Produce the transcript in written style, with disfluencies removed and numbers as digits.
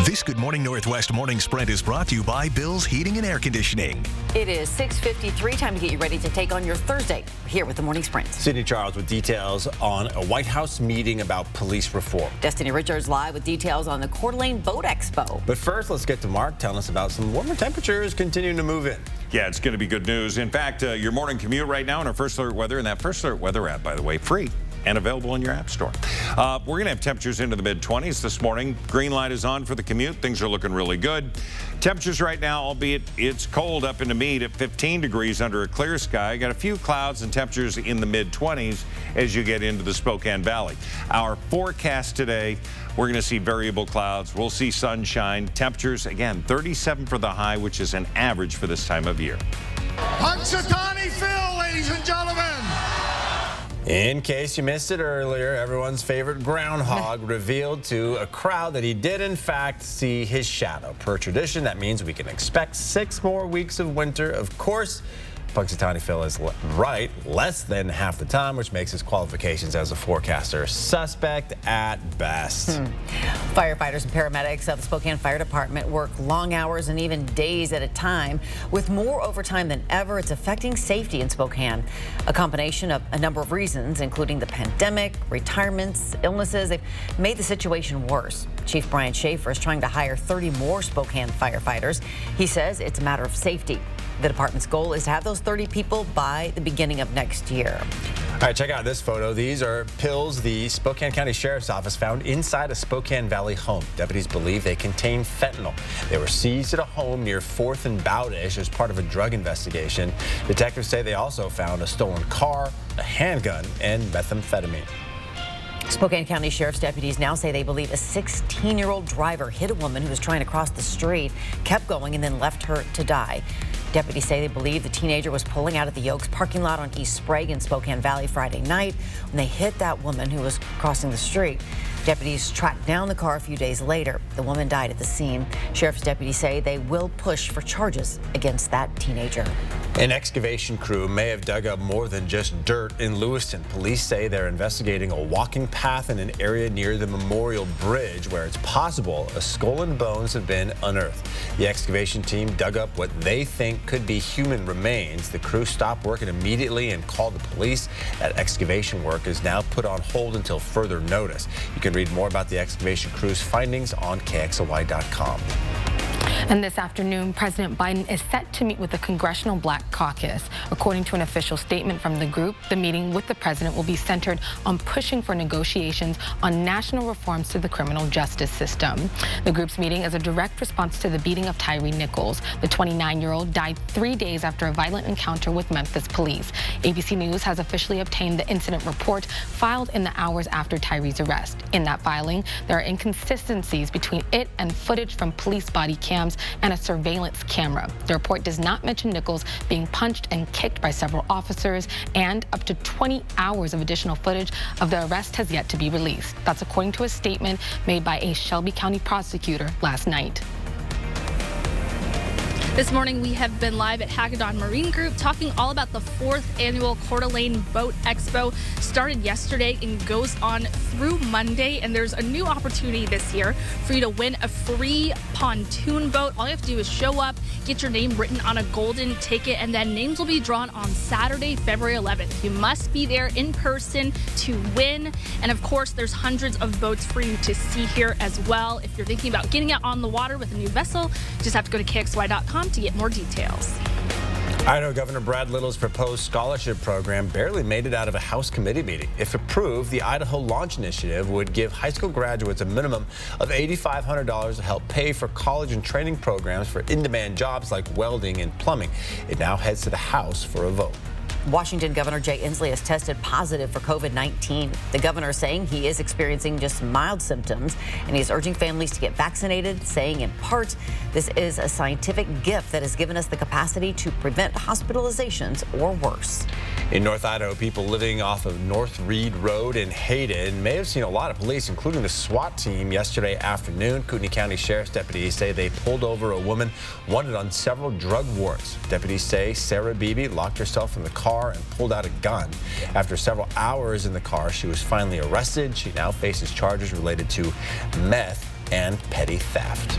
This Good Morning Northwest Morning Sprint is brought to you by Bill's Heating and Air Conditioning. It is 6:53, time to get you ready to take on your Thursday here with the Morning Sprint. Sydney Charles with details on a White House meeting about police reform. Destiny Richards live with details on the Coeur d'Alene Boat Expo. But first, let's get to Mark telling us about some warmer temperatures continuing to move in. Yeah, it's going to be good news. In fact, your morning commute right now in our First Alert Weather, and that First Alert Weather app, by the way, free and available in your app store. We're going to have temperatures into the mid-20s this morning. Green light is on for the commute. Things are looking really good. Temperatures right now, albeit it's cold up into Meade at 15 degrees under a clear sky. Got a few clouds and temperatures in the mid-20s as you get into the Spokane Valley. Our forecast today, we're going to see variable clouds. We'll see sunshine. Temperatures, again, 37 for the high, which is an average for this time of year. Punxsutawney Phil, ladies and gentlemen. In case you missed it earlier, everyone's favorite groundhog revealed to a crowd that he did, in fact, see his shadow. Per tradition, that means we can expect 6 more weeks of winter. Of course, Punxsutawney Phil is right less than half the time, which makes his qualifications as a forecaster suspect at best. Firefighters and paramedics of the Spokane Fire Department work long hours and even days at a time. With more overtime than ever, it's affecting safety in Spokane. A combination of a number of reasons, including the pandemic, retirements, illnesses, they've made the situation worse. Chief Brian Schaefer is trying to hire 30 more Spokane firefighters. He says it's a matter of safety. The department's goal is to have those 30 people by the beginning of next year. All right, check out this photo. These are pills the Spokane County Sheriff's Office found inside a Spokane Valley home. Deputies believe they contain fentanyl. They were seized at a home near 4th and Bowdish as part of a drug investigation. Detectives say they also found a stolen car, a handgun, and methamphetamine. Spokane County Sheriff's deputies now say they believe a 16-year-old driver hit a woman who was trying to cross the street, kept going, and then left her to die. Deputies say they believe the teenager was pulling out of the Oaks parking lot on East Sprague in Spokane Valley Friday night when they hit that woman who was crossing the street. Deputies tracked down the car a few days later. The woman died at the scene. Sheriff's deputies say they will push for charges against that teenager. An excavation crew may have dug up more than just dirt in Lewiston. Police say they're investigating a walking path in an area near the Memorial Bridge where it's possible a skull and bones have been unearthed. The excavation team dug up what they think could be human remains. The crew stopped working immediately and called the police. That excavation work is now put on hold until further notice. You can read more about the excavation crew's findings on KXLY.com. And this afternoon, President Biden is set to meet with the Congressional Black Caucus. According to an official statement from the group, the meeting with the president will be centered on pushing for negotiations on national reforms to the criminal justice system. The group's meeting is a direct response to the beating of Tyree Nichols. The 29-year-old died 3 days after a violent encounter with Memphis police. ABC News has officially obtained the incident report filed in the hours after Tyree's arrest. In that filing, there are inconsistencies between it and footage from police body cams and a surveillance camera. The report does not mention Nichols being punched and kicked by several officers, and up to 20 hours of additional footage of the arrest has yet to be released. That's according to a statement made by a Shelby County prosecutor last night. This morning, we have been live at Hagedon Marine Group talking all about the 4th annual Coeur d'Alene Boat Expo. Started yesterday and goes on through Monday. And there's a new opportunity this year for you to win a free pontoon boat. All you have to do is show up, get your name written on a golden ticket, and then names will be drawn on Saturday, February 11th. You must be there in person to win. And of course, there's hundreds of boats for you to see here as well. If you're thinking about getting out on the water with a new vessel, you just have to go to KXLY.com to get more details. Idaho Governor Brad Little's proposed scholarship program barely made it out of a House committee meeting. If approved, the Idaho Launch Initiative would give high school graduates a minimum of $8,500 to help pay for college and training programs for in-demand jobs like welding and plumbing. It now heads to the House for a vote. Washington Governor Jay Inslee has tested positive for COVID-19. The governor is saying he is experiencing just mild symptoms, and he is urging families to get vaccinated, saying in part, this is a scientific gift that has given us the capacity to prevent hospitalizations or worse. In North Idaho, people living off of North Reed Road in Hayden may have seen a lot of police, including the SWAT team, yesterday afternoon. Kootenai County Sheriff's deputies say they pulled over a woman wanted on several drug warrants. Deputies say Sarah Beebe locked herself in the car and pulled out a gun. After several hours in the car, she was finally arrested. She now faces charges related to meth and petty theft.